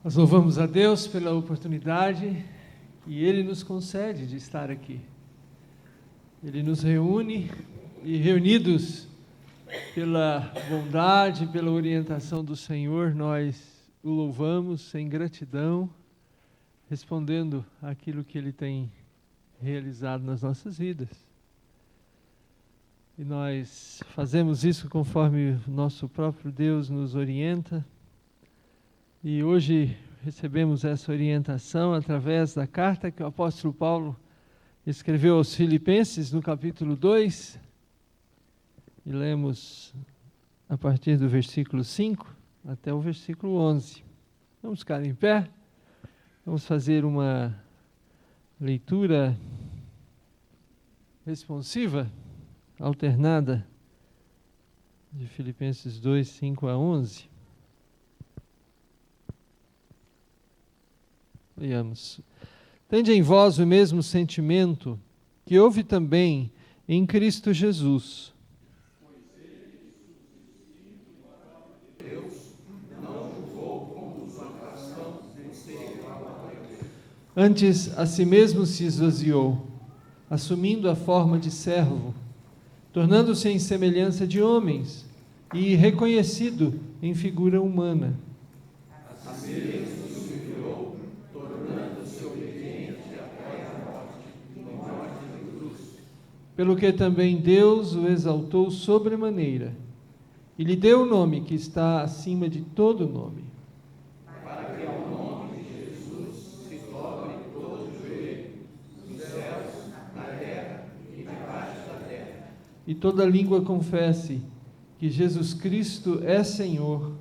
Nós louvamos a Deus pela oportunidade que Ele nos concede de estar aqui. Ele nos reúne e, reunidos pela bondade, pela orientação do Senhor, nós o louvamos em gratidão, respondendo àquilo que Ele tem realizado nas nossas vidas. E nós fazemos isso conforme o nosso próprio Deus nos orienta. E hoje recebemos essa orientação através da carta que o apóstolo Paulo escreveu aos Filipenses, no capítulo 2, e lemos a partir do versículo 5 até o versículo 11. Vamos ficar em pé, vamos fazer uma leitura responsiva, alternada, de Filipenses 2, 5 a 11. Leiamos. Tende em vós o mesmo sentimento que houve também em Cristo Jesus. Antes, a si mesmo se esvaziou, assumindo a forma de servo, tornando-se em semelhança de homens e reconhecido em figura humana. Pelo que também Deus o exaltou sobremaneira, e lhe deu o nome que está acima de todo nome. Para que ao nome de Jesus se dobre todo o joelho, nos céus, na terra e debaixo da terra. E toda língua confesse que Jesus Cristo é Senhor,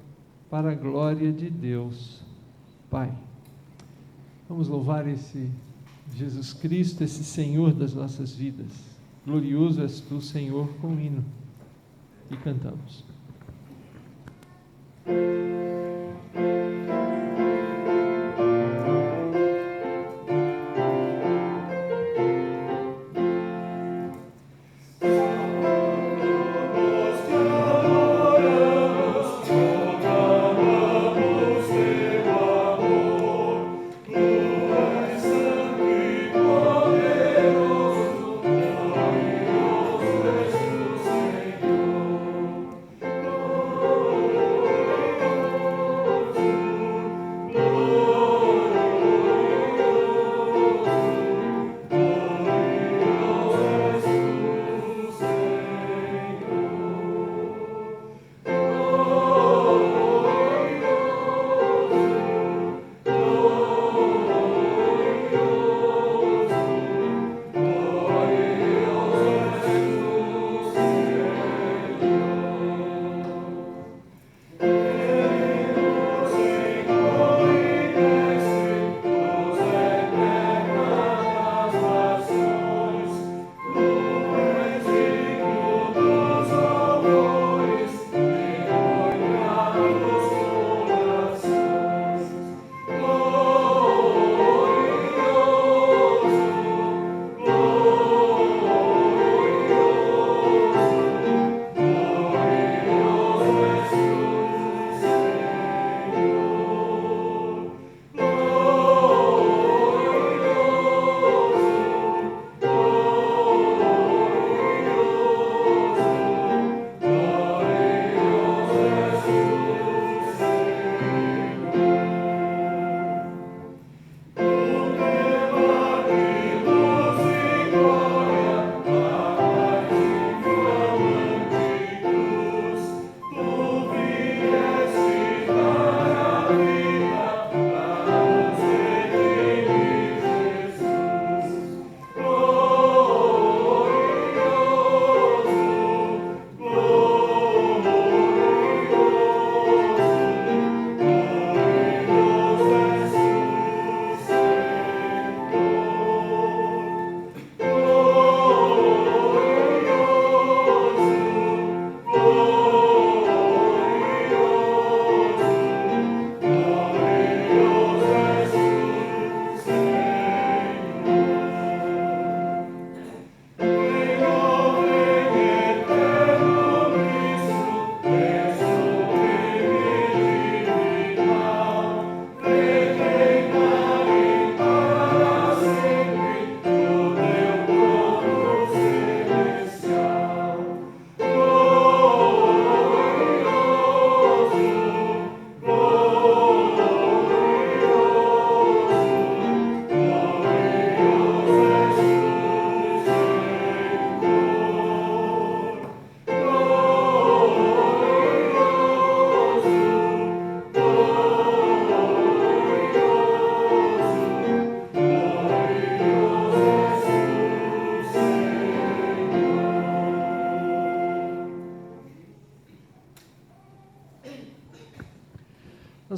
para a glória de Deus Pai. Vamos louvar esse Jesus Cristo, esse Senhor das nossas vidas. Glorioso és tu, Senhor, com o hino. E cantamos. Poderoso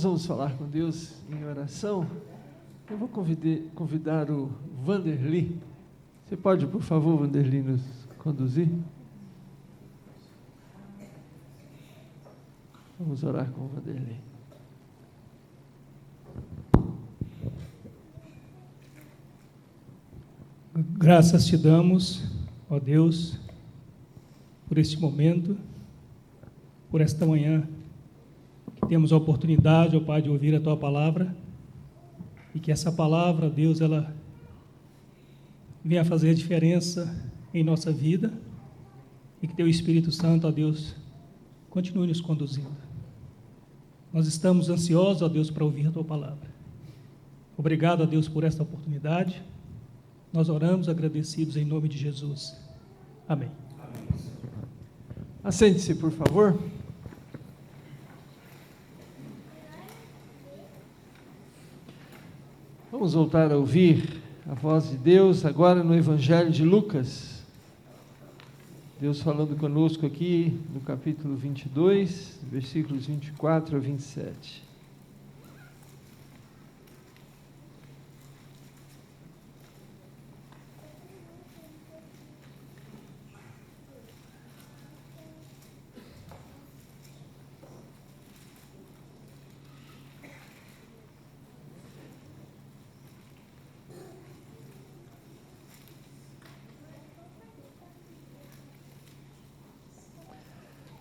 vamos falar com Deus em oração. Eu vou convidar o Vanderly. Você pode, por favor, Vanderly, nos conduzir? Vamos orar com o Vanderly. Graças te damos, ó Deus, por este momento, por esta manhã, que temos a oportunidade, ó Pai, de ouvir a Tua palavra, e que essa palavra, Deus, ela venha fazer a diferença em nossa vida, e que Teu Espírito Santo, ó Deus, continue nos conduzindo. Nós estamos ansiosos, ó Deus, para ouvir a Tua palavra. Obrigado, ó Deus, por esta oportunidade. Nós oramos agradecidos em nome de Jesus. Amém. Assente-se, por favor. Vamos voltar a ouvir a voz de Deus agora no Evangelho de Lucas. Deus falando conosco aqui no capítulo 22, versículos 24 a 27.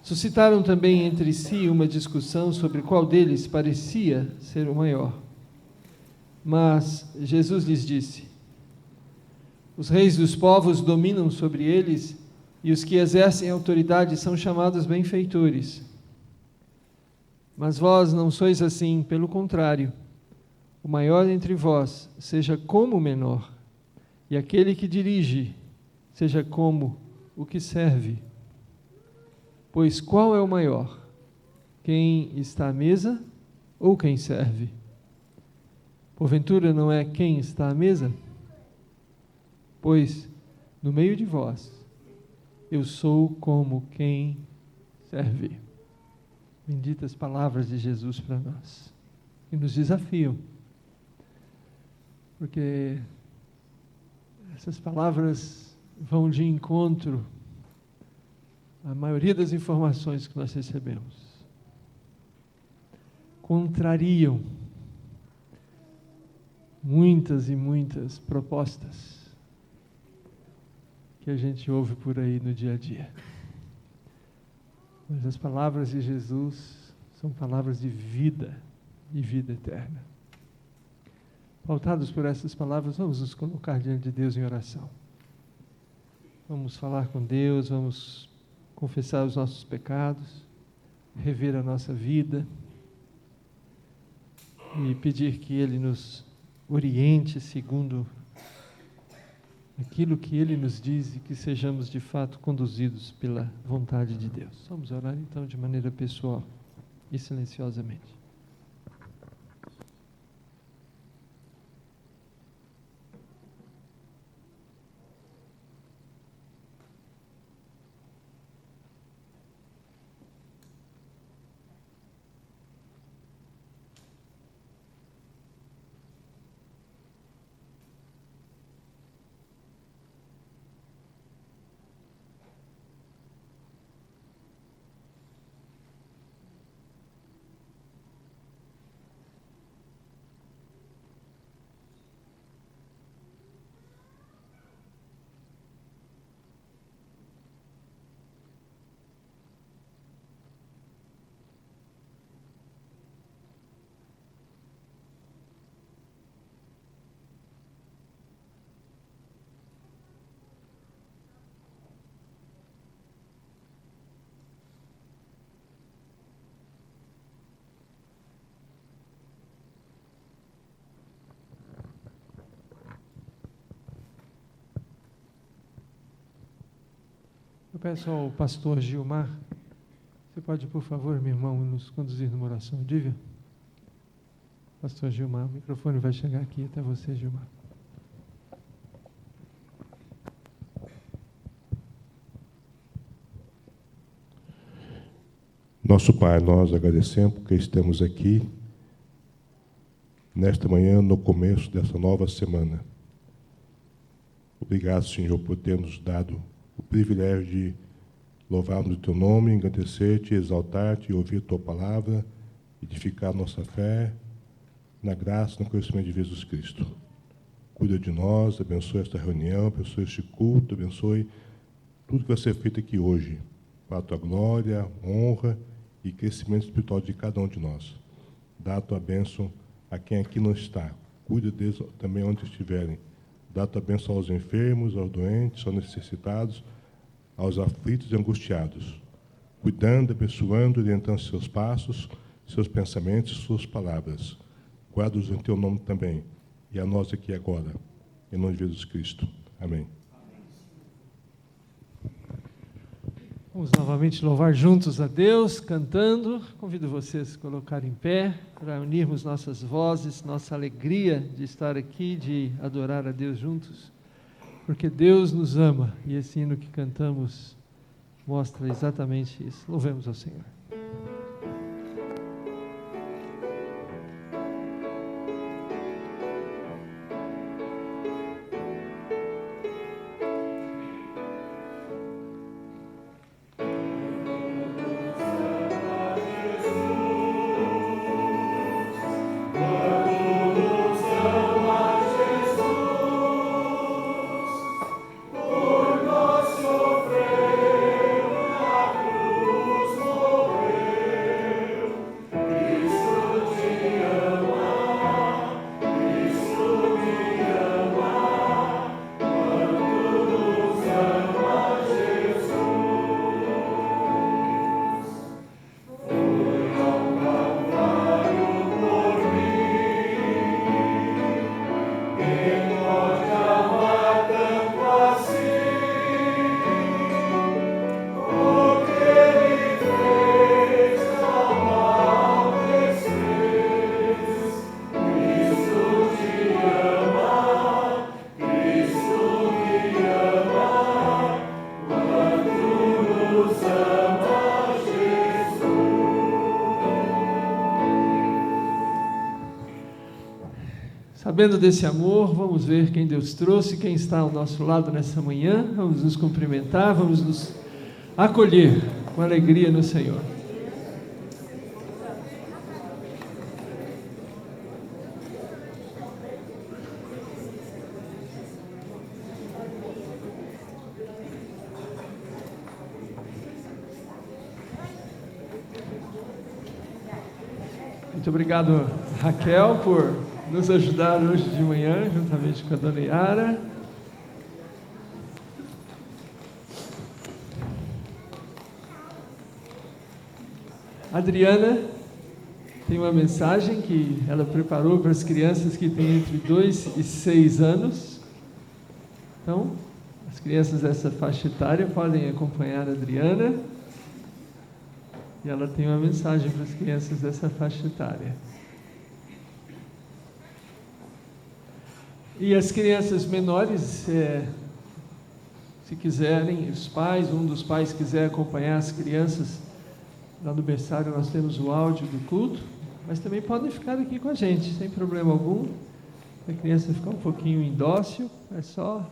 Suscitaram também entre si uma discussão sobre qual deles parecia ser o maior. Mas Jesus lhes disse: os reis dos povos dominam sobre eles, e os que exercem autoridade são chamados benfeitores. Mas vós não sois assim, pelo contrário. O maior entre vós seja como o menor, e aquele que dirige seja como o que serve. Pois qual é o maior? Quem está à mesa ou quem serve? Porventura não é quem está à mesa? Pois no meio de vós eu sou como quem serve. Benditas palavras de Jesus para nós, que nos desafiam, porque essas palavras vão de encontro a maioria das informações que nós recebemos, contrariam muitas e muitas propostas que a gente ouve por aí no dia a dia. Mas as palavras de Jesus são palavras de vida e vida eterna. Pautados por essas palavras, vamos nos colocar diante de Deus em oração. Vamos falar com Deus, vamos confessar os nossos pecados, rever a nossa vida e pedir que Ele nos oriente segundo aquilo que Ele nos diz e que sejamos de fato conduzidos pela vontade de Deus. Vamos orar então de maneira pessoal e silenciosamente. Eu peço ao pastor Gilmar, você pode, por favor, meu irmão, nos conduzir numa oração dívia? Pastor Gilmar, o microfone vai chegar aqui até você, Gilmar. Nosso Pai, nós agradecemos porque estamos aqui nesta manhã, no começo dessa nova semana. Obrigado, Senhor, por ter nos dado o privilégio de louvarmos o Teu nome, engrandecer-Te, exaltar-Te, ouvir a Tua palavra, edificar nossa fé na graça e no conhecimento de Jesus Cristo. Cuida de nós, abençoe esta reunião, abençoe este culto, abençoe tudo que vai ser feito aqui hoje, para a Tua glória, honra e crescimento espiritual de cada um de nós. Dá a Tua bênção a quem aqui não está. Cuida deles também onde estiverem. Dá a Tua bênção aos enfermos, aos doentes, aos necessitados, aos aflitos e angustiados. Cuidando, abençoando, orientando seus passos, seus pensamentos e suas palavras. Guarda-os em Teu nome também. E a nós aqui agora. Em nome de Jesus Cristo. Amém. Vamos novamente louvar juntos a Deus, cantando. Convido vocês a se colocarem em pé, para unirmos nossas vozes, nossa alegria de estar aqui, de adorar a Deus juntos, porque Deus nos ama, e esse hino que cantamos mostra exatamente isso. Louvemos ao Senhor. Sabendo desse amor, vamos ver quem Deus trouxe, quem está ao nosso lado nessa manhã. Vamos nos cumprimentar, vamos nos acolher com alegria no Senhor. Muito obrigado, Raquel, por nos ajudar hoje de manhã, juntamente com a dona Yara. Adriana tem uma mensagem que ela preparou para as crianças que têm entre 2 e 6 anos. Então, as crianças dessa faixa etária podem acompanhar a Adriana. E ela tem uma mensagem para as crianças dessa faixa etária. E as crianças menores, se quiserem, os pais, um dos pais quiser acompanhar as crianças lá no berçário, nós temos o áudio do culto, mas também podem ficar aqui com a gente, sem problema algum. Se a criança ficar um pouquinho indócil, é só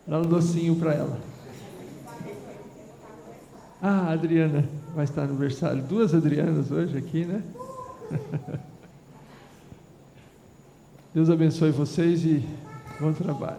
dar um docinho para ela. Ah, a Adriana vai estar no berçário. 2 Adrianas hoje aqui, né? Deus abençoe vocês e bom trabalho.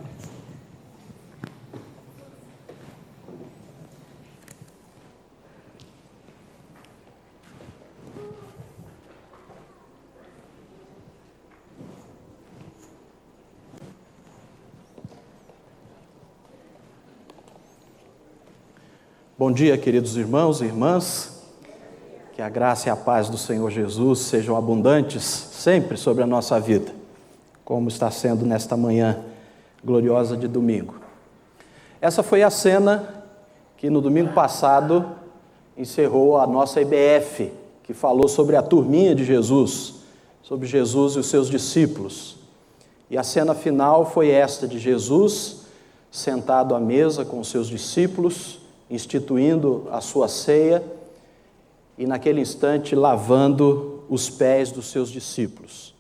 Bom dia, queridos irmãos e irmãs. Que a graça e a paz do Senhor Jesus sejam abundantes sempre sobre a nossa vida, como está sendo nesta manhã gloriosa de domingo. Essa foi a cena que no domingo passado encerrou a nossa IBF, que falou sobre a turminha de Jesus, sobre Jesus e os seus discípulos. E a cena final foi esta de Jesus sentado à mesa com os seus discípulos, instituindo a sua ceia e naquele instante lavando os pés dos seus discípulos.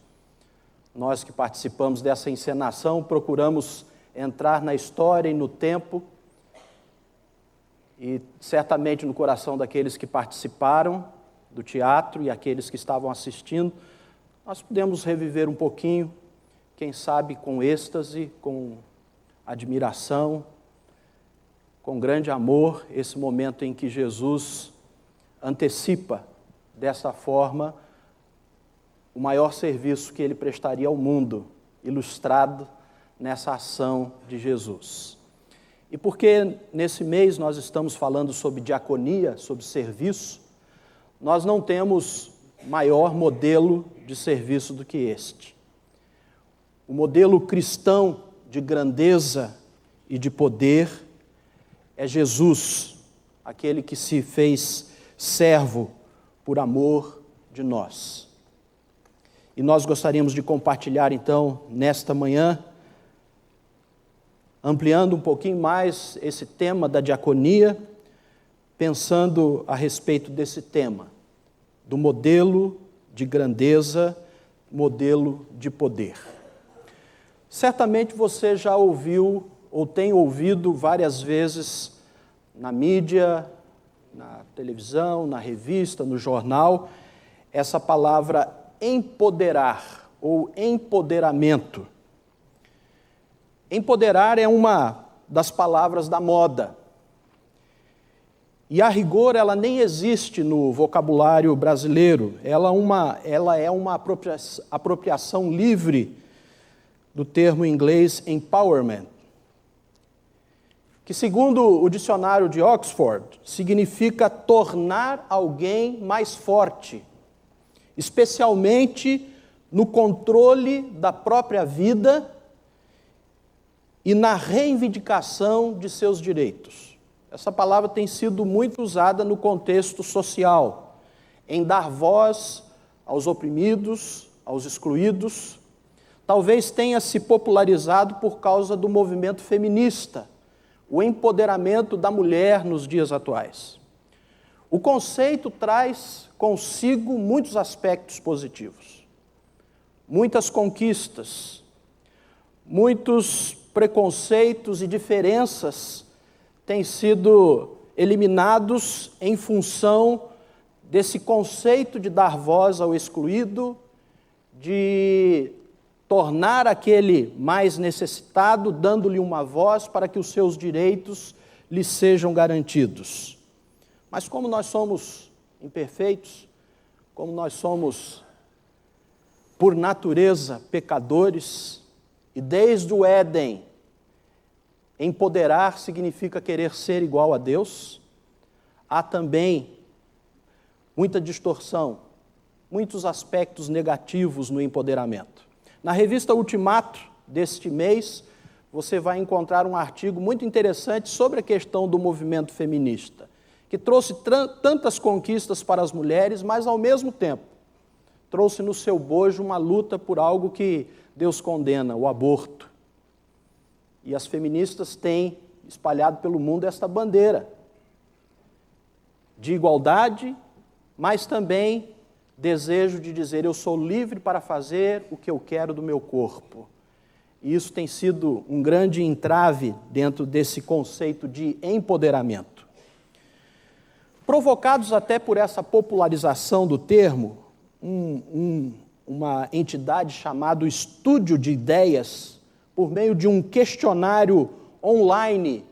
Nós que participamos dessa encenação procuramos entrar na história e no tempo, e certamente no coração daqueles que participaram do teatro e aqueles que estavam assistindo, nós podemos reviver um pouquinho, quem sabe com êxtase, com admiração, com grande amor, esse momento em que Jesus antecipa dessa forma o maior serviço que ele prestaria ao mundo, ilustrado nessa ação de Jesus. E porque nesse mês nós estamos falando sobre diaconia, sobre serviço, nós não temos maior modelo de serviço do que este. O modelo cristão de grandeza e de poder é Jesus, aquele que se fez servo por amor de nós. E nós gostaríamos de compartilhar, então, nesta manhã, ampliando um pouquinho mais esse tema da diaconia, pensando a respeito desse tema, do modelo de grandeza, modelo de poder. Certamente você já ouviu ou tem ouvido várias vezes na mídia, na televisão, na revista, no jornal, essa palavra empoderar ou empoderamento. Empoderar é uma das palavras da moda. E a rigor ela nem existe no vocabulário brasileiro. Ela é uma apropriação livre do termo em inglês empowerment, que segundo o dicionário de Oxford, significa tornar alguém mais forte, especialmente no controle da própria vida e na reivindicação de seus direitos. Essa palavra tem sido muito usada no contexto social, em dar voz aos oprimidos, aos excluídos. Talvez tenha se popularizado por causa do movimento feminista, o empoderamento da mulher nos dias atuais. O conceito traz consigo muitos aspectos positivos, muitas conquistas, muitos preconceitos e diferenças têm sido eliminados em função desse conceito de dar voz ao excluído, de tornar aquele mais necessitado, dando-lhe uma voz para que os seus direitos lhe sejam garantidos. Mas como nós somos imperfeitos, como nós somos, por natureza, pecadores, e desde o Éden, empoderar significa querer ser igual a Deus, há também muita distorção, muitos aspectos negativos no empoderamento. Na revista Ultimato deste mês, você vai encontrar um artigo muito interessante sobre a questão do movimento feminista, que trouxe tantas conquistas para as mulheres, mas ao mesmo tempo trouxe no seu bojo uma luta por algo que Deus condena, o aborto. E as feministas têm espalhado pelo mundo esta bandeira de igualdade, mas também desejo de dizer, eu sou livre para fazer o que eu quero do meu corpo. E isso tem sido um grande entrave dentro desse conceito de empoderamento. Provocados até por essa popularização do termo, uma entidade chamada Estúdio de Ideias, por meio de um questionário online,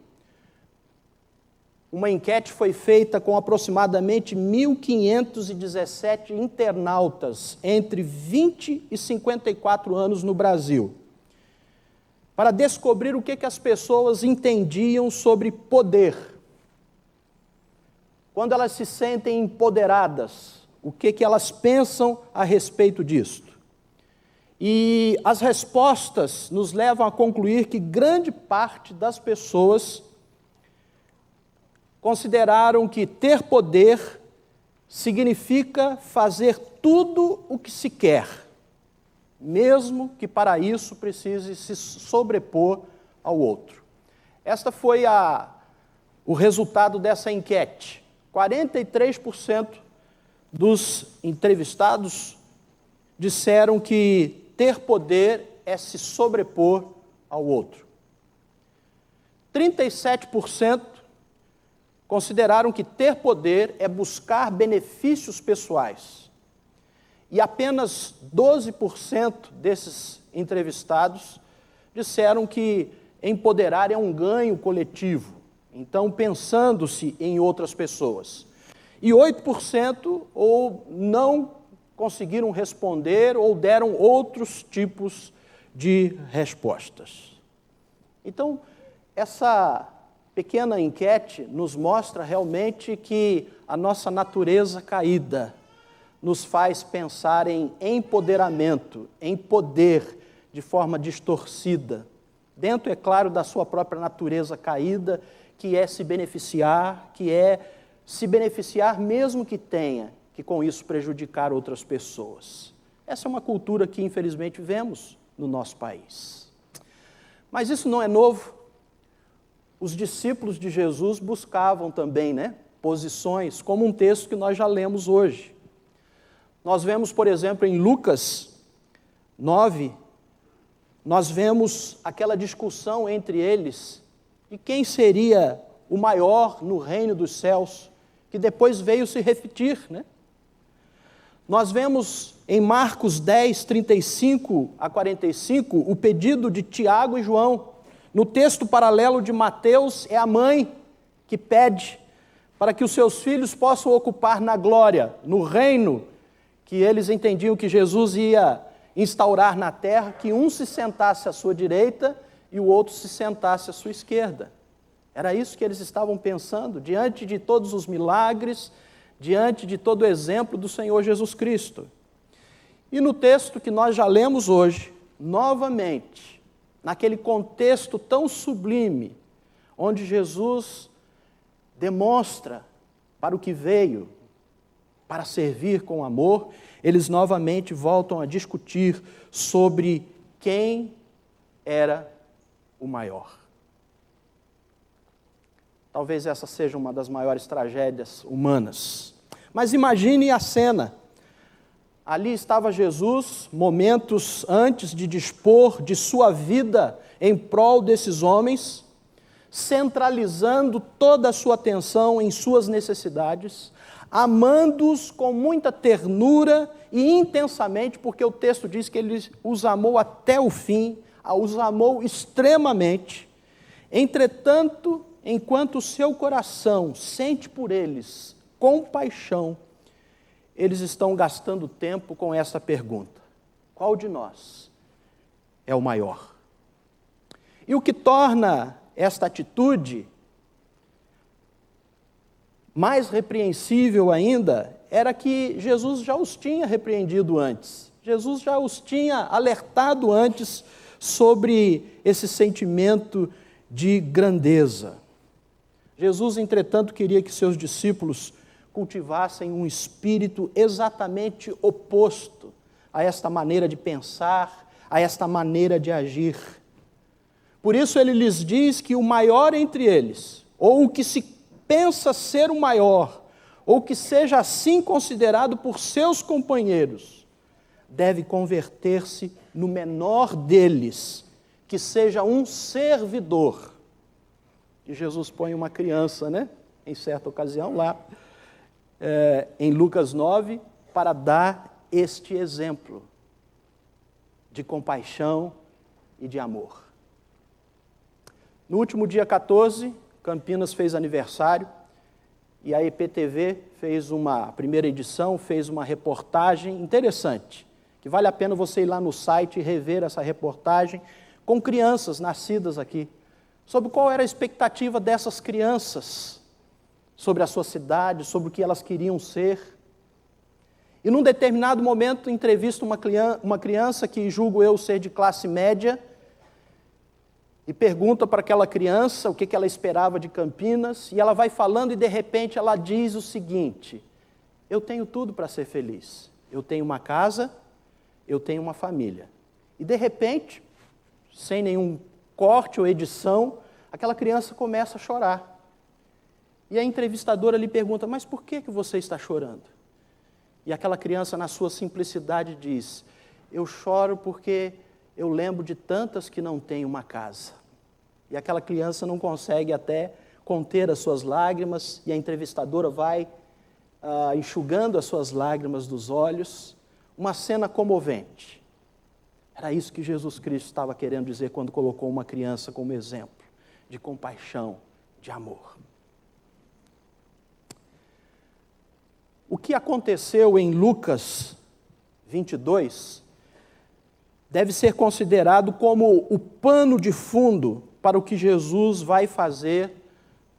uma enquete foi feita com aproximadamente 1.517 internautas entre 20 e 54 anos no Brasil, para descobrir o que as pessoas entendiam sobre poder. Quando elas se sentem empoderadas, o que elas pensam a respeito disto. E as respostas nos levam a concluir que grande parte das pessoas consideraram que ter poder significa fazer tudo o que se quer, mesmo que para isso precise se sobrepor ao outro. Esta foi o resultado dessa enquete. 43% dos entrevistados disseram que ter poder é se sobrepor ao outro. 37% consideraram que ter poder é buscar benefícios pessoais. E apenas 12% desses entrevistados disseram que empoderar é um ganho coletivo, então pensando-se em outras pessoas. E 8% ou não conseguiram responder ou deram outros tipos de respostas. Então, essa pequena enquete nos mostra realmente que a nossa natureza caída nos faz pensar em empoderamento, em poder de forma distorcida, dentro, é claro, da sua própria natureza caída, que é se beneficiar, mesmo que tenha que com isso prejudicar outras pessoas. Essa é uma cultura que infelizmente vemos no nosso país. Mas isso não é novo. Os discípulos de Jesus buscavam também, posições, como um texto que nós já lemos hoje. Nós vemos, por exemplo, em Lucas 9, nós vemos aquela discussão entre eles de quem seria o maior no reino dos céus, que depois veio se repetir, Nós vemos em Marcos 10, 35 a 45, o pedido de Tiago e João. No texto paralelo de Mateus, é a mãe que pede para que os seus filhos possam ocupar na glória, no reino que eles entendiam que Jesus ia instaurar na terra, que um se sentasse à sua direita e o outro se sentasse à sua esquerda. Era isso que eles estavam pensando, diante de todos os milagres, diante de todo o exemplo do Senhor Jesus Cristo. E no texto que nós já lemos hoje, novamente, naquele contexto tão sublime, onde Jesus demonstra para o que veio, para servir com amor, eles novamente voltam a discutir sobre quem era o maior. Talvez essa seja uma das maiores tragédias humanas. Mas imagine a cena. Ali estava Jesus, momentos antes de dispor de sua vida em prol desses homens, centralizando toda a sua atenção em suas necessidades, amando-os com muita ternura e intensamente, porque o texto diz que ele os amou até o fim, os amou extremamente. Entretanto, enquanto o seu coração sente por eles compaixão, eles estão gastando tempo com essa pergunta: qual de nós é o maior? E o que torna esta atitude mais repreensível ainda era que Jesus já os tinha repreendido antes. Jesus já os tinha alertado antes sobre esse sentimento de grandeza. Jesus, entretanto, queria que seus discípulos cultivassem um espírito exatamente oposto a esta maneira de pensar, a esta maneira de agir. Por isso ele lhes diz que o maior entre eles, ou o que se pensa ser o maior, ou que seja assim considerado por seus companheiros, deve converter-se no menor deles, que seja um servidor. E Jesus põe uma criança, em certa ocasião lá, em Lucas 9, para dar este exemplo de compaixão e de amor. No último dia 14, Campinas fez aniversário, e a EPTV fez a primeira edição, fez uma reportagem interessante, que vale a pena você ir lá no site e rever essa reportagem, com crianças nascidas aqui, sobre qual era a expectativa dessas crianças, sobre a sua cidade, sobre o que elas queriam ser. E num determinado momento, entrevista uma criança que julgo eu ser de classe média, e pergunta para aquela criança o que ela esperava de Campinas, e ela vai falando e de repente ela diz o seguinte: eu tenho tudo para ser feliz, eu tenho uma casa, eu tenho uma família. E de repente, sem nenhum corte ou edição, aquela criança começa a chorar. E a entrevistadora lhe pergunta: mas por que você está chorando? E aquela criança, na sua simplicidade, diz: eu choro porque eu lembro de tantas que não têm uma casa. E aquela criança não consegue até conter as suas lágrimas, e a entrevistadora vai enxugando as suas lágrimas dos olhos. Uma cena comovente. Era isso que Jesus Cristo estava querendo dizer quando colocou uma criança como exemplo de compaixão, de amor. O que aconteceu em Lucas 22 deve ser considerado como o pano de fundo para o que Jesus vai fazer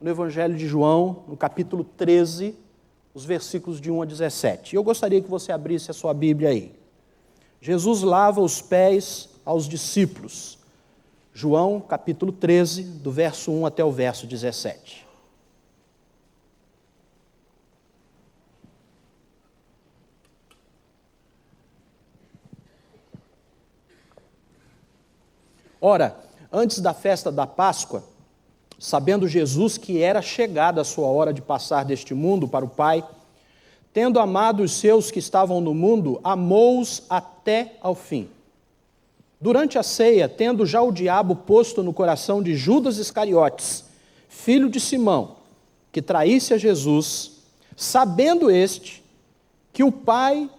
no Evangelho de João, no capítulo 13, os versículos de 1 a 17. Eu gostaria que você abrisse a sua Bíblia aí. Jesus lava os pés aos discípulos. João, capítulo 13, do verso 1 até o verso 17. Ora, antes da festa da Páscoa, sabendo Jesus que era chegada a sua hora de passar deste mundo para o Pai, tendo amado os seus que estavam no mundo, amou-os até ao fim. Durante a ceia, tendo já o diabo posto no coração de Judas Iscariotes, filho de Simão, que traísse a Jesus, sabendo este que o Pai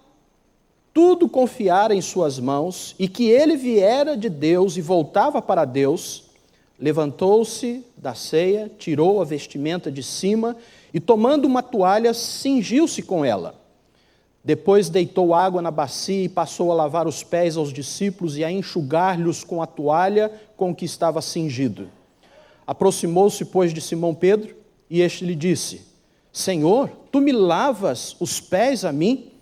tudo confiara em suas mãos e que ele viera de Deus e voltava para Deus, levantou-se da ceia, tirou a vestimenta de cima e, tomando uma toalha, cingiu-se com ela. Depois deitou água na bacia e passou a lavar os pés aos discípulos e a enxugar-lhes com a toalha com que estava cingido. Aproximou-se, pois, de Simão Pedro e este lhe disse: Senhor, tu me lavas os pés a mim?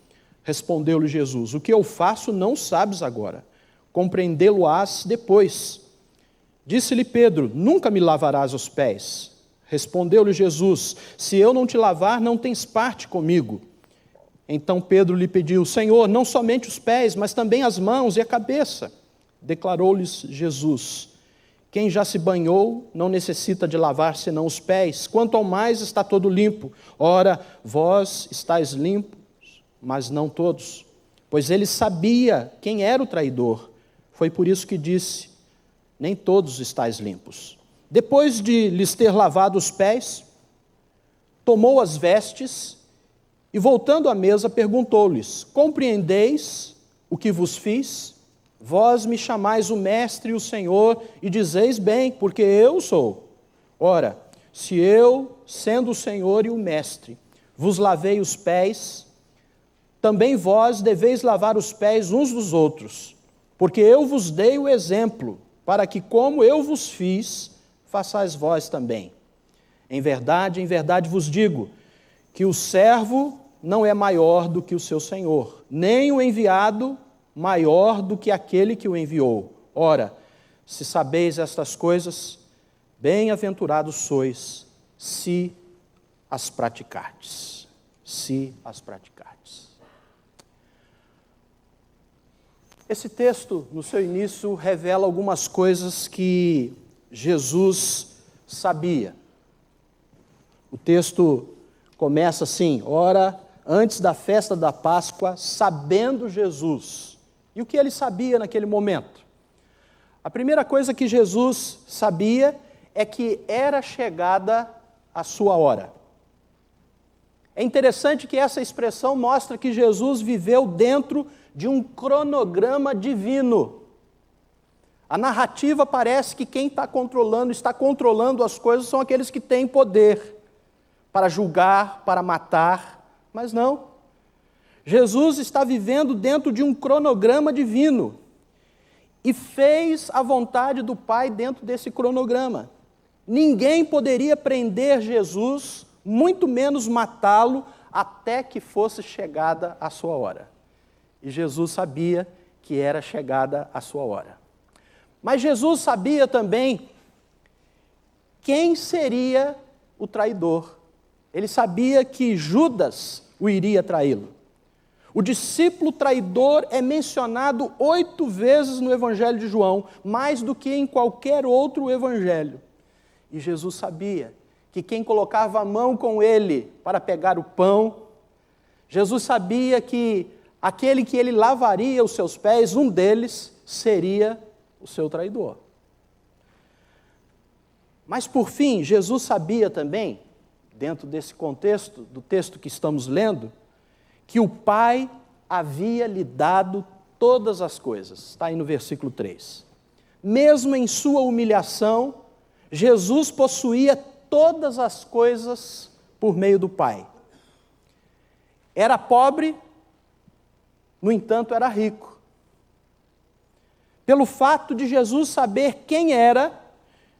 Respondeu-lhe Jesus: o que eu faço não sabes agora, compreendê-lo-ás depois. Disse-lhe Pedro: nunca me lavarás os pés. Respondeu-lhe Jesus: se eu não te lavar, não tens parte comigo. Então Pedro lhe pediu: Senhor, não somente os pés, mas também as mãos e a cabeça. Declarou-lhes Jesus: quem já se banhou não necessita de lavar senão os pés, quanto ao mais está todo limpo. Ora, vós estáis limpos, mas não todos. Pois ele sabia quem era o traidor. Foi por isso que disse: nem todos estáis limpos. Depois de lhes ter lavado os pés, tomou as vestes e, voltando à mesa, perguntou-lhes: compreendeis o que vos fiz? Vós me chamais o Mestre e o Senhor, e dizeis bem, porque eu sou. Ora, se eu, sendo o Senhor e o Mestre, vos lavei os pés, também vós deveis lavar os pés uns dos outros, porque eu vos dei o exemplo, para que, como eu vos fiz, façais vós também. Em verdade vos digo, que o servo não é maior do que o seu senhor, nem o enviado maior do que aquele que o enviou. Ora, se sabeis estas coisas, bem-aventurados sois, se as praticardes. Se as praticardes. Esse texto, no seu início, revela algumas coisas que Jesus sabia. O texto começa assim: ora, antes da festa da Páscoa, sabendo Jesus. E o que ele sabia naquele momento? A primeira coisa que Jesus sabia é que era chegada a sua hora. É interessante que essa expressão mostra que Jesus viveu dentro de um cronograma divino. A narrativa parece que quem está controlando as coisas são aqueles que têm poder para julgar, para matar, mas não. Jesus está vivendo dentro de um cronograma divino e fez a vontade do Pai dentro desse cronograma. Ninguém poderia prender Jesus, muito menos matá-lo, até que fosse chegada a sua hora. E Jesus sabia que era chegada a sua hora. Mas Jesus sabia também quem seria o traidor. Ele sabia que Judas o iria traí-lo. O discípulo traidor é mencionado 8 vezes no Evangelho de João, mais do que em qualquer outro evangelho. E Jesus sabia que quem colocava a mão com ele para pegar o pão, Jesus sabia que aquele que ele lavaria os seus pés, um deles seria o seu traidor. Mas por fim, Jesus sabia também, dentro desse contexto, do texto que estamos lendo, que o Pai havia lhe dado todas as coisas. Está aí no versículo 3. Mesmo em sua humilhação, Jesus possuía todas as coisas por meio do Pai. Era pobre, no entanto era rico. Pelo fato de Jesus saber quem era,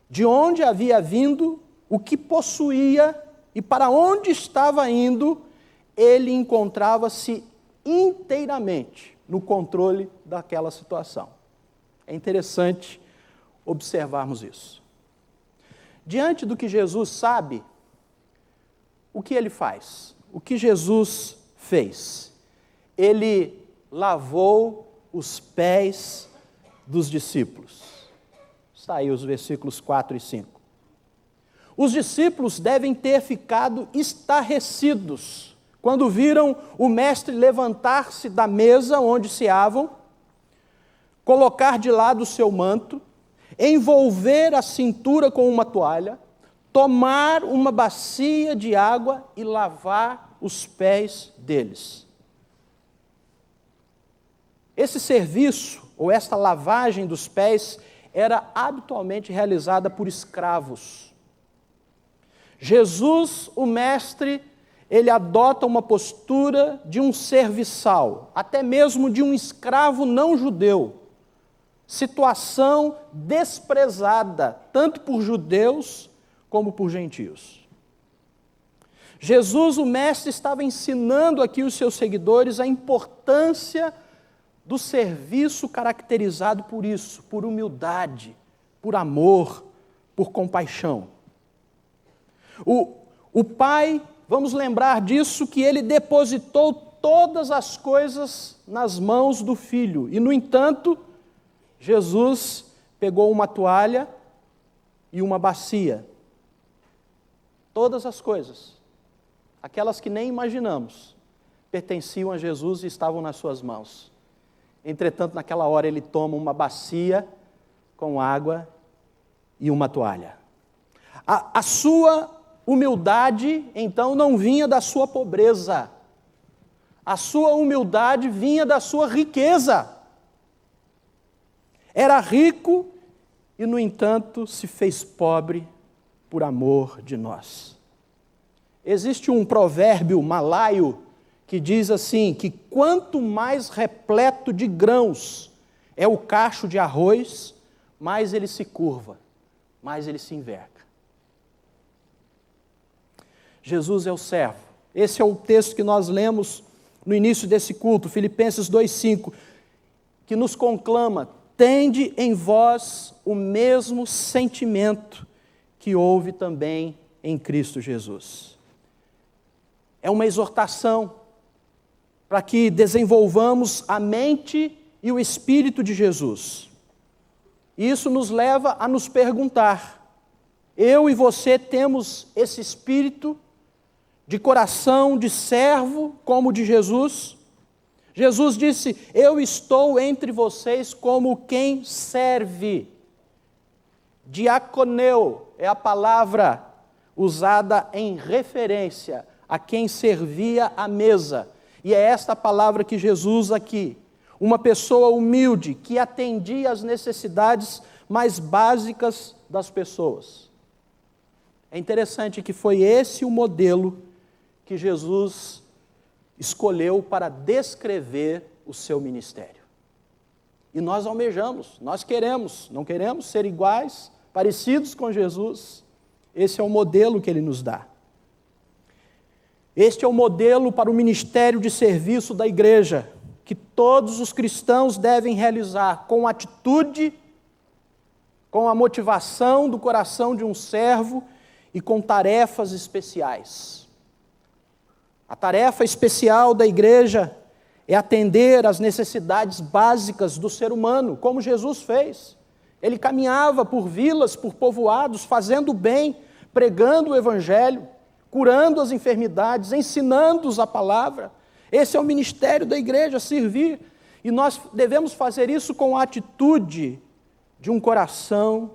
de onde havia vindo, o que possuía e para onde estava indo, ele encontrava-se inteiramente no controle daquela situação. É interessante observarmos isso. Diante do que Jesus sabe, o que ele faz? O que Jesus fez? Ele lavou os pés dos discípulos. Está aí os versículos 4 e 5. Os discípulos devem ter ficado estarrecidos quando viram o mestre levantar-se da mesa onde ceavam, colocar de lado o seu manto, envolver a cintura com uma toalha, tomar uma bacia de água e lavar os pés deles. Esse serviço, ou esta lavagem dos pés, era habitualmente realizada por escravos. Jesus, o mestre, ele adota uma postura de um serviçal, até mesmo de um escravo não judeu, situação desprezada, tanto por judeus como por gentios. Jesus, o mestre, estava ensinando aqui os seus seguidores a importância do serviço caracterizado por isso, por humildade, por amor, por compaixão. O Pai, vamos lembrar disso, que ele depositou todas as coisas nas mãos do Filho. E, no entanto, Jesus pegou uma toalha e uma bacia. Todas as coisas, aquelas que nem imaginamos, pertenciam a Jesus e estavam nas suas mãos. Entretanto, naquela hora, ele toma uma bacia com água e uma toalha. A sua humildade, então, não vinha da sua pobreza. A sua humildade vinha da sua riqueza. Era rico e, no entanto, se fez pobre por amor de nós. Existe um provérbio malaio que diz assim, que quanto mais repleto de grãos é o cacho de arroz, mais ele se curva, mais ele se enverga. Jesus é o servo. Esse é o texto que nós lemos no início desse culto, Filipenses 2,5, que nos conclama: tende em vós o mesmo sentimento que houve também em Cristo Jesus. É uma exortação para que desenvolvamos a mente e o espírito de Jesus. E isso nos leva a nos perguntar: eu e você temos esse espírito de coração de servo como o de Jesus? Jesus disse: eu estou entre vocês como quem serve. Diaconeu é a palavra usada em referência a quem servia à mesa. E é esta palavra que Jesus usa aqui. Uma pessoa humilde que atendia às necessidades mais básicas das pessoas. É interessante que foi esse o modelo que Jesus escolheu para descrever o seu ministério. E nós almejamos, nós queremos, não queremos ser iguais, parecidos com Jesus. Esse é o modelo que ele nos dá. Este é o modelo para o ministério de serviço da igreja, que todos os cristãos devem realizar com atitude, com a motivação do coração de um servo e com tarefas especiais. A tarefa especial da igreja é atender às necessidades básicas do ser humano, como Jesus fez. Ele caminhava por vilas, por povoados, fazendo o bem, pregando o evangelho, curando as enfermidades, ensinando-os a palavra. Esse é o ministério da igreja, servir. E nós devemos fazer isso com a atitude de um coração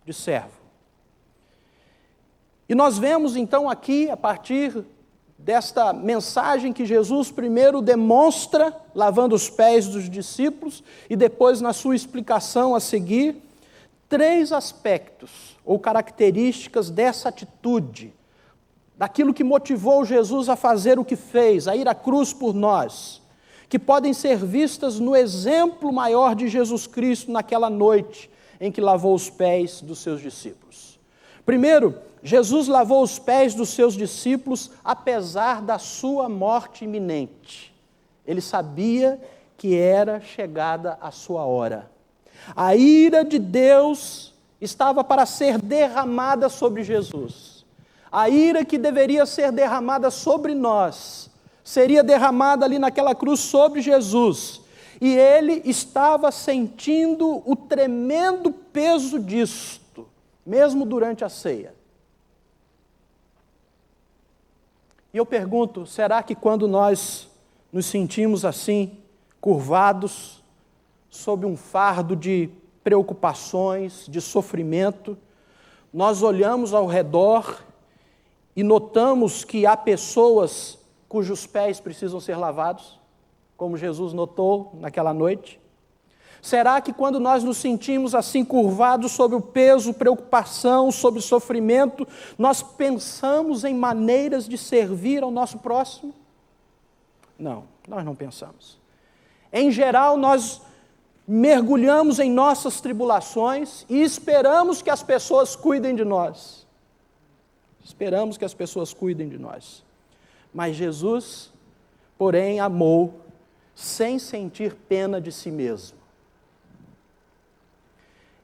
de servo. E nós vemos então aqui, a partir desta mensagem que Jesus primeiro demonstra, lavando os pés dos discípulos, e depois na sua explicação a seguir, 3 aspectos ou características dessa atitude, daquilo que motivou Jesus a fazer o que fez, a ir à cruz por nós, que podem ser vistas no exemplo maior de Jesus Cristo naquela noite em que lavou os pés dos seus discípulos. Primeiro, Jesus lavou os pés dos seus discípulos apesar da sua morte iminente. Ele sabia que era chegada a sua hora. A ira de Deus estava para ser derramada sobre Jesus. A ira que deveria ser derramada sobre nós, seria derramada ali naquela cruz sobre Jesus. E ele estava sentindo o tremendo peso disto, mesmo durante a ceia. E eu pergunto, será que quando nós nos sentimos assim, curvados, sob um fardo de preocupações, de sofrimento, nós olhamos ao redor e notamos que há pessoas cujos pés precisam ser lavados, como Jesus notou naquela noite? Será que quando nós nos sentimos assim curvados sob o peso, preocupação, sob sofrimento, nós pensamos em maneiras de servir ao nosso próximo? Não, nós não pensamos. Em geral, nós mergulhamos em nossas tribulações e esperamos que as pessoas cuidem de nós. Esperamos que as pessoas cuidem de nós. Mas Jesus, porém, amou sem sentir pena de si mesmo.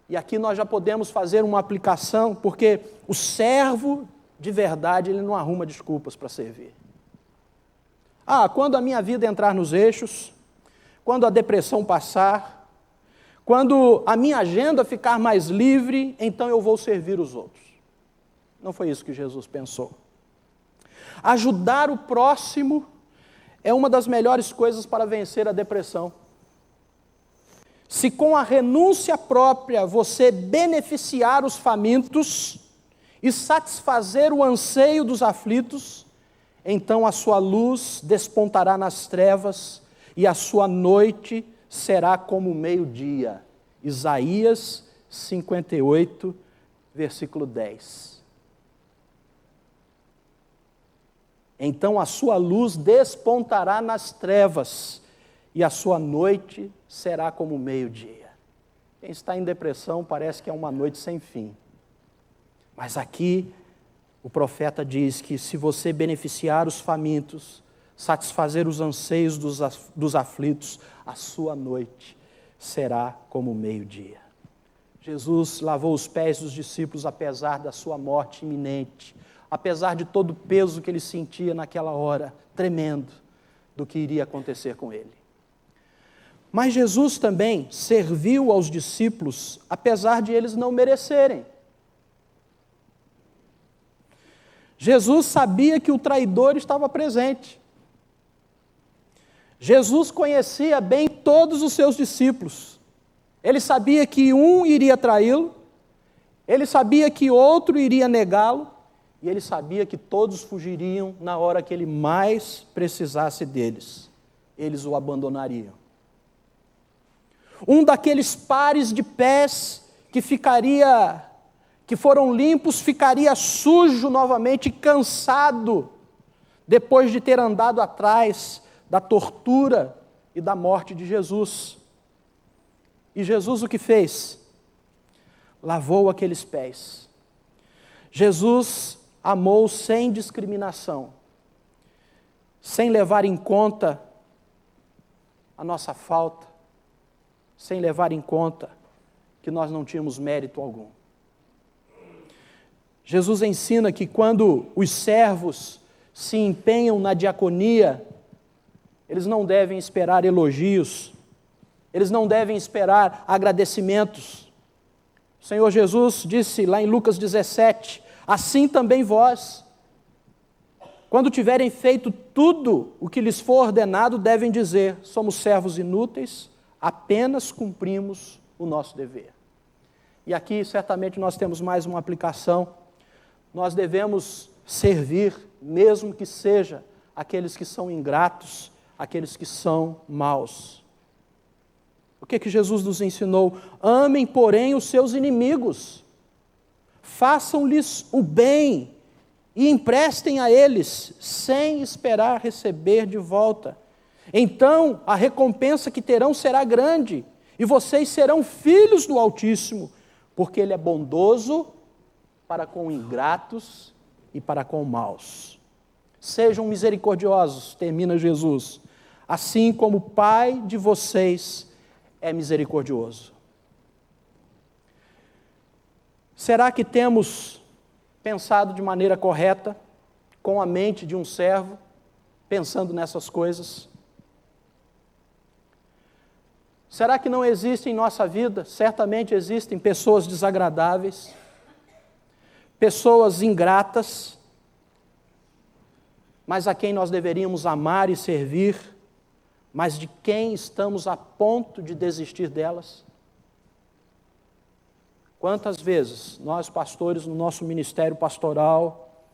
E aqui nós já podemos fazer uma aplicação, porque o servo de verdade, ele não arruma desculpas para servir. Quando a minha vida entrar nos eixos, quando a depressão passar, quando a minha agenda ficar mais livre, então eu vou servir os outros. Não foi isso que Jesus pensou. Ajudar o próximo é uma das melhores coisas para vencer a depressão. Se com a renúncia própria você beneficiar os famintos e satisfazer o anseio dos aflitos, então a sua luz despontará nas trevas e a sua noite será como o meio-dia. Isaías 58, versículo 10. Então a sua luz despontará nas trevas e a sua noite será como o meio-dia. Quem está em depressão parece que é uma noite sem fim. Mas aqui o profeta diz que se você beneficiar os famintos, satisfazer os anseios dos aflitos, a sua noite será como o meio-dia. Jesus lavou os pés dos discípulos apesar da sua morte iminente, apesar de todo o peso que ele sentia naquela hora, tremendo, do que iria acontecer com ele. Mas Jesus também serviu aos discípulos, apesar de eles não merecerem. Jesus sabia que o traidor estava presente. Jesus conhecia bem todos os seus discípulos. Ele sabia que um iria traí-lo, ele sabia que outro iria negá-lo, e ele sabia que todos fugiriam na hora que ele mais precisasse deles. Eles o abandonariam. Um daqueles pares de pés que foram limpos, ficaria sujo novamente, cansado, depois de ter andado atrás da tortura e da morte de Jesus. E Jesus o que fez? Lavou aqueles pés. Jesus amou sem discriminação, sem levar em conta a nossa falta, sem levar em conta que nós não tínhamos mérito algum. Jesus ensina que quando os servos se empenham na diaconia, eles não devem esperar elogios, eles não devem esperar agradecimentos. O Senhor Jesus disse lá em Lucas 17, assim também vós. Quando tiverem feito tudo o que lhes for ordenado, devem dizer: somos servos inúteis, apenas cumprimos o nosso dever. E aqui, certamente, nós temos mais uma aplicação. Nós devemos servir, mesmo que seja aqueles que são ingratos, aqueles que são maus. O que Jesus nos ensinou? Amem, porém, os seus inimigos. Façam-lhes o bem e emprestem a eles, sem esperar receber de volta. Então, a recompensa que terão será grande, e vocês serão filhos do Altíssimo, porque Ele é bondoso para com ingratos e para com maus. Sejam misericordiosos, termina Jesus, assim como o Pai de vocês é misericordioso. Será que temos pensado de maneira correta, com a mente de um servo, pensando nessas coisas? Será que não existe em nossa vida? Certamente existem pessoas desagradáveis, pessoas ingratas, mas a quem nós deveríamos amar e servir, mas de quem estamos a ponto de desistir delas? Quantas vezes nós, pastores, no nosso ministério pastoral,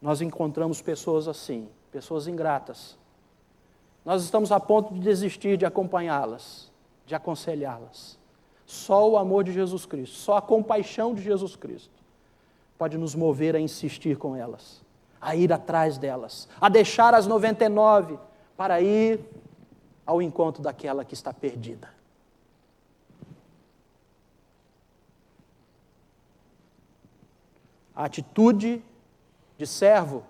nós encontramos pessoas assim, pessoas ingratas. Nós estamos a ponto de desistir de acompanhá-las, de aconselhá-las. Só o amor de Jesus Cristo, só a compaixão de Jesus Cristo pode nos mover a insistir com elas, a ir atrás delas, a deixar as 99 para ir ao encontro daquela que está perdida. A atitude de servo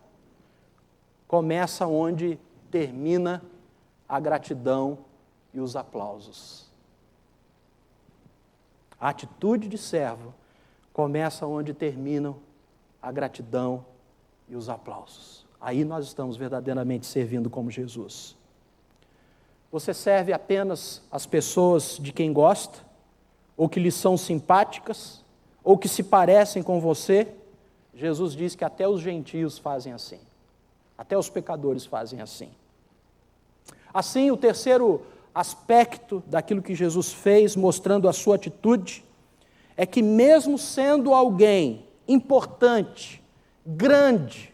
começa onde termina a gratidão e os aplausos. A atitude de servo começa onde terminam a gratidão e os aplausos. Aí nós estamos verdadeiramente servindo como Jesus. Você serve apenas as pessoas de quem gosta, ou que lhe são simpáticas, ou que se parecem com você? Jesus diz que até os gentios fazem assim. Até os pecadores fazem assim. Assim, o terceiro aspecto daquilo que Jesus fez, mostrando a sua atitude, é que mesmo sendo alguém importante, grande,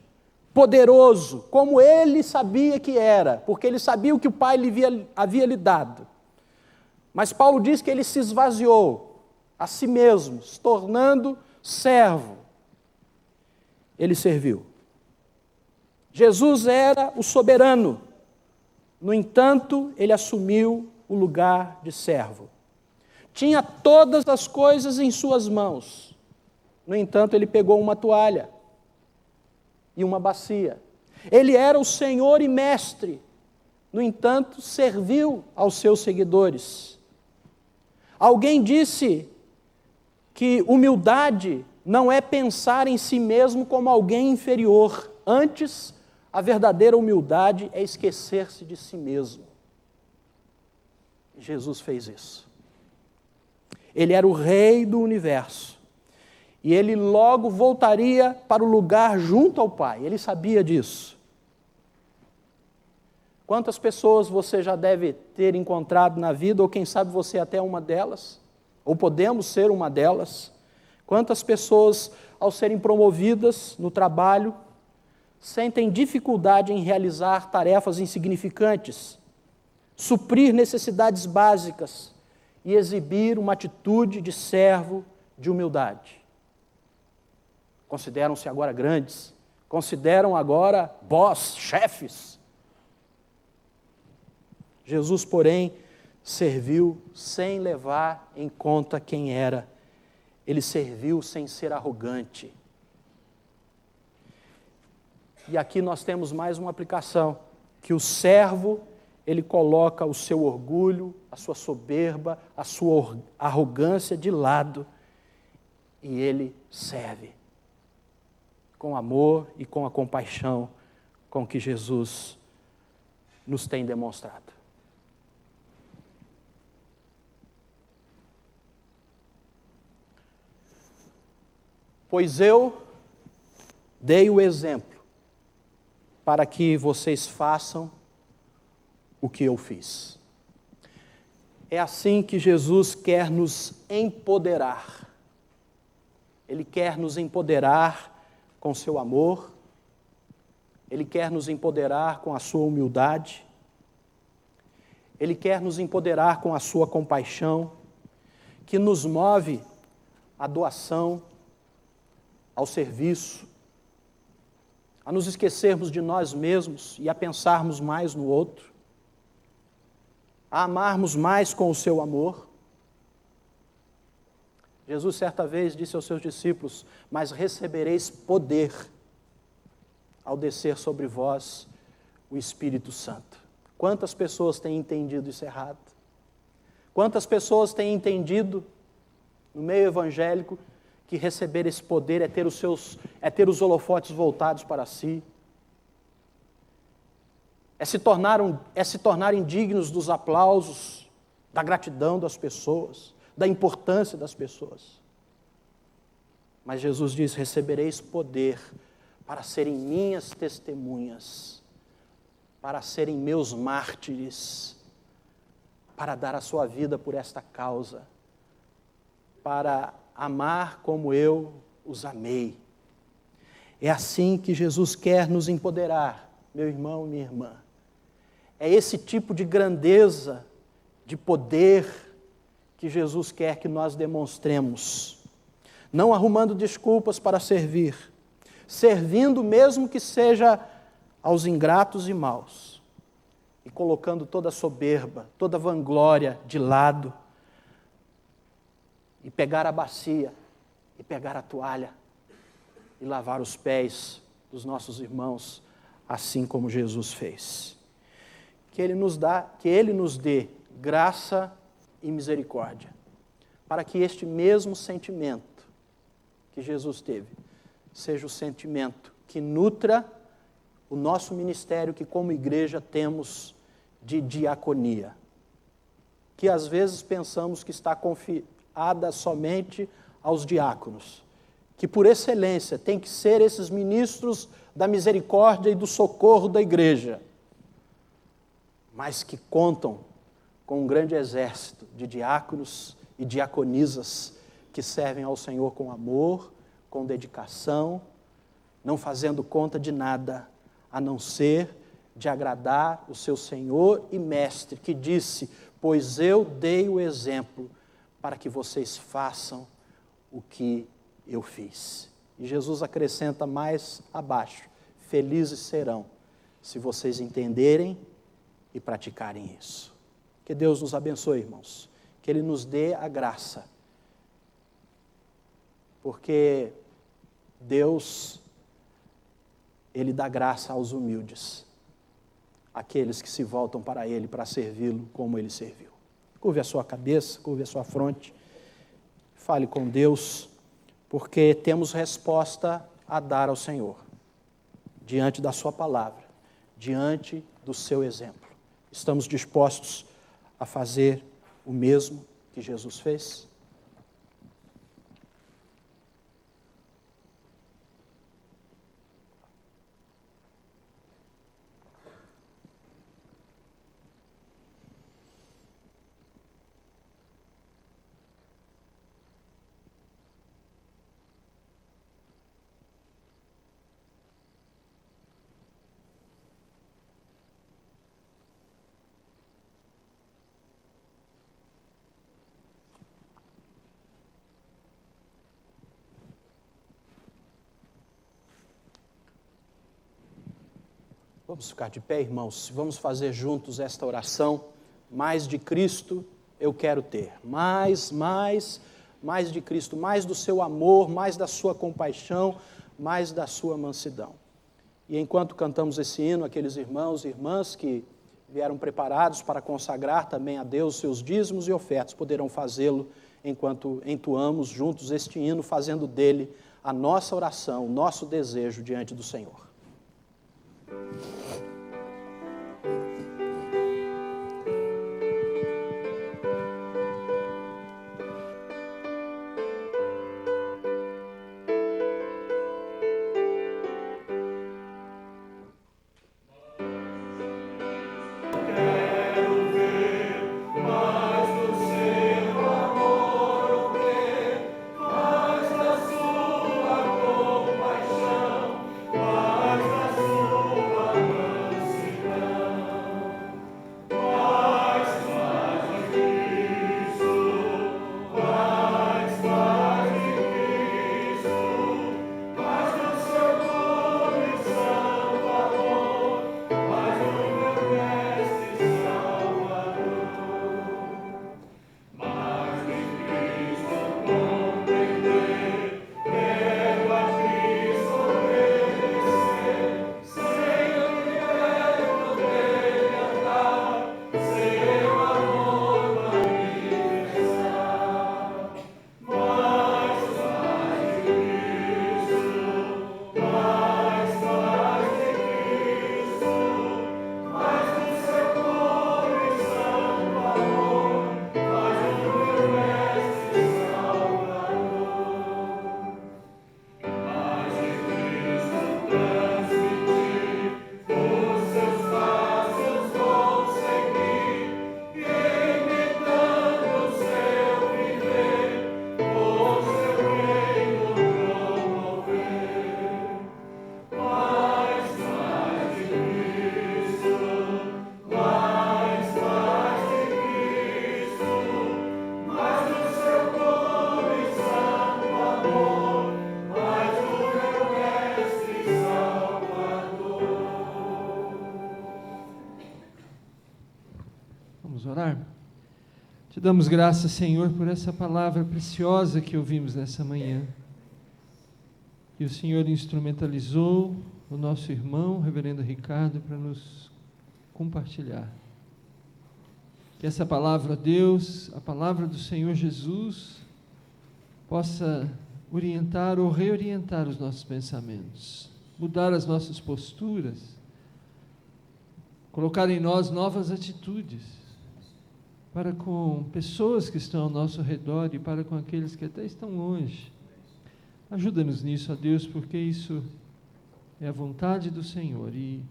poderoso, como ele sabia que era, porque ele sabia o que o Pai havia lhe dado, mas Paulo diz que ele se esvaziou a si mesmo, se tornando servo. Ele serviu. Jesus era o soberano, no entanto, ele assumiu o lugar de servo. Tinha todas as coisas em suas mãos, no entanto, ele pegou uma toalha e uma bacia. Ele era o Senhor e Mestre, no entanto, serviu aos seus seguidores. Alguém disse que humildade não é pensar em si mesmo como alguém inferior. Antes, a verdadeira humildade é esquecer-se de si mesmo. Jesus fez isso. Ele era o rei do universo. E ele logo voltaria para o lugar junto ao Pai. Ele sabia disso. Quantas pessoas você já deve ter encontrado na vida, ou quem sabe você é até uma delas, ou podemos ser uma delas. Quantas pessoas, ao serem promovidas no trabalho, sentem dificuldade em realizar tarefas insignificantes, suprir necessidades básicas e exibir uma atitude de servo de humildade. Consideram-se agora grandes, consideram agora boss, chefes. Jesus, porém, serviu sem levar em conta quem era. Ele serviu sem ser arrogante. E aqui nós temos mais uma aplicação, que o servo, ele coloca o seu orgulho, a sua soberba, a sua arrogância de lado, e ele serve com amor e com a compaixão com que Jesus nos tem demonstrado. Pois eu dei o exemplo para que vocês façam o que eu fiz. É assim que Jesus quer nos empoderar. Ele quer nos empoderar com seu amor, Ele quer nos empoderar com a sua humildade, Ele quer nos empoderar com a sua compaixão, que nos move à doação, ao serviço, a nos esquecermos de nós mesmos e a pensarmos mais no outro, a amarmos mais com o seu amor. Jesus certa vez disse aos seus discípulos: mas recebereis poder ao descer sobre vós o Espírito Santo. Quantas pessoas têm entendido isso errado? Quantas pessoas têm entendido no meio evangélico que receber esse poder é ter os holofotes voltados para si, é se tornarem dignos dos aplausos, da gratidão das pessoas, da importância das pessoas. Mas Jesus diz: recebereis poder para serem minhas testemunhas, para serem meus mártires, para dar a sua vida por esta causa, para amar como eu os amei. É assim que Jesus quer nos empoderar, meu irmão e minha irmã. É esse tipo de grandeza, de poder, que Jesus quer que nós demonstremos. Não arrumando desculpas para servir, servindo mesmo que seja aos ingratos e maus, e colocando toda a soberba, toda a vanglória de lado, e pegar a bacia, e pegar a toalha, e lavar os pés dos nossos irmãos, assim como Jesus fez. Que Ele nos dê graça e misericórdia, para que este mesmo sentimento que Jesus teve, seja o sentimento que nutra o nosso ministério, que como igreja temos de diaconia, que às vezes pensamos que está confiada somente aos diáconos, que por excelência tem que ser esses ministros da misericórdia e do socorro da igreja, mas que contam com um grande exército de diáconos e diaconisas que servem ao Senhor com amor, com dedicação, não fazendo conta de nada, a não ser de agradar o seu Senhor e Mestre, que disse: pois eu dei o exemplo para que vocês façam o que eu fiz. E Jesus acrescenta mais abaixo: felizes serão se vocês entenderem e praticarem isso. Que Deus nos abençoe, irmãos. Que Ele nos dê a graça. Porque Deus, Ele dá graça aos humildes, aqueles que se voltam para Ele para servi-lo como Ele serviu. Curve a sua cabeça, curve a sua fronte, fale com Deus, porque temos resposta a dar ao Senhor, diante da sua palavra, diante do seu exemplo. Estamos dispostos a fazer o mesmo que Jesus fez? Vamos ficar de pé, irmãos, vamos fazer juntos esta oração. Mais de Cristo eu quero ter, mais de Cristo, mais do seu amor, mais da sua compaixão, mais da sua mansidão. E enquanto cantamos esse hino, aqueles irmãos e irmãs que vieram preparados para consagrar também a Deus seus dízimos e ofertas, poderão fazê-lo enquanto entoamos juntos este hino, fazendo dele a nossa oração, o nosso desejo diante do Senhor. Te damos graças, Senhor, por essa palavra preciosa que ouvimos nessa manhã. E o Senhor instrumentalizou o nosso irmão, o reverendo Ricardo, para nos compartilhar. Que essa palavra, Deus, a palavra do Senhor Jesus, possa orientar ou reorientar os nossos pensamentos, mudar as nossas posturas, colocar em nós novas atitudes, para com pessoas que estão ao nosso redor e para com aqueles que até estão longe. Ajuda-nos nisso, ó Deus, porque isso é a vontade do Senhor e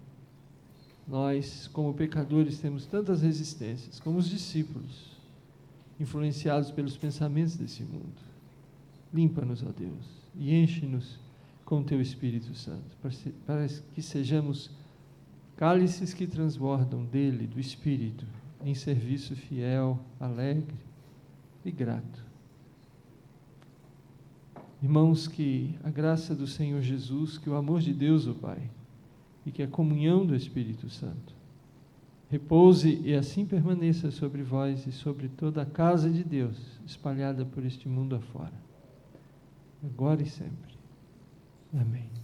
nós, como pecadores, temos tantas resistências, como os discípulos, influenciados pelos pensamentos desse mundo. Limpa-nos, ó Deus, e enche-nos com o Teu Espírito Santo, para que sejamos cálices que transbordam dele, do Espírito, em serviço fiel, alegre e grato. Irmãos, que a graça do Senhor Jesus, que o amor de Deus, o Pai, e que a comunhão do Espírito Santo repouse e assim permaneça sobre vós e sobre toda a casa de Deus, espalhada por este mundo afora, agora e sempre. Amém.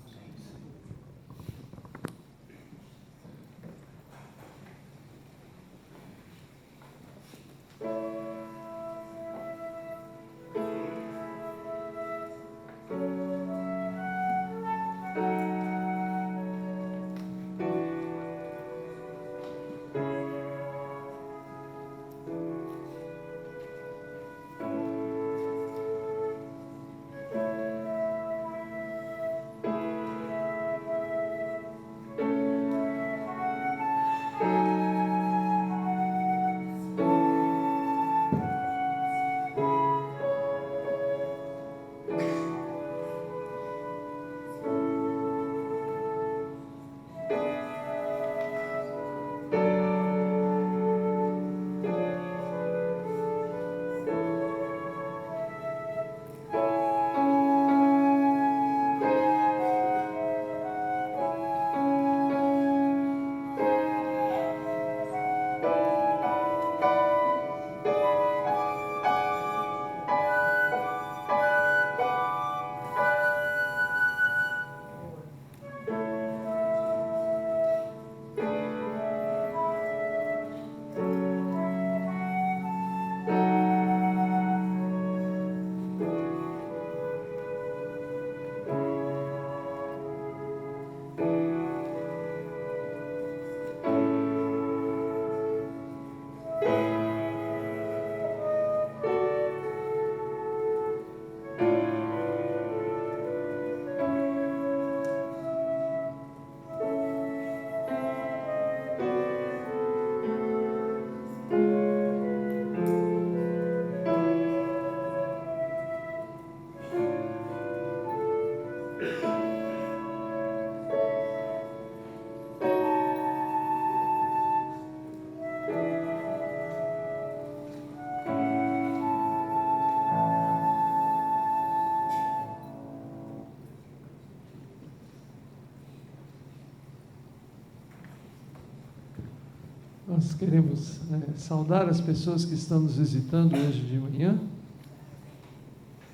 Nós queremos saudar as pessoas que estão nos visitando hoje de manhã.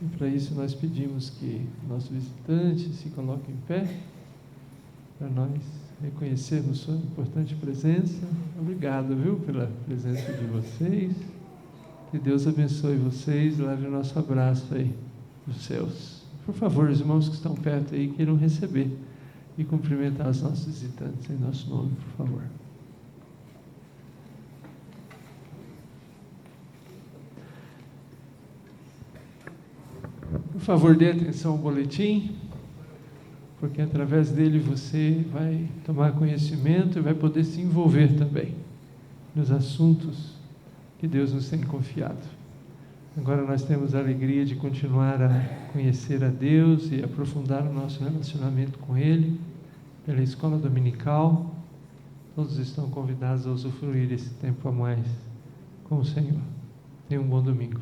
E para isso nós pedimos que nosso visitante se coloque em pé, para nós reconhecermos sua importante presença. Obrigado, viu, pela presença de vocês. Que Deus abençoe vocês. Leve o nosso abraço aí dos céus. Por favor, os irmãos que estão perto aí, queiram receber e cumprimentar os nossos visitantes em nosso nome, por favor. Por favor, dê atenção ao boletim, porque através dele você vai tomar conhecimento e vai poder se envolver também nos assuntos que Deus nos tem confiado. Agora nós temos a alegria de continuar a conhecer a Deus e aprofundar o nosso relacionamento com Ele pela escola dominical. Todos estão convidados a usufruir esse tempo a mais com o Senhor. Tenham um bom domingo.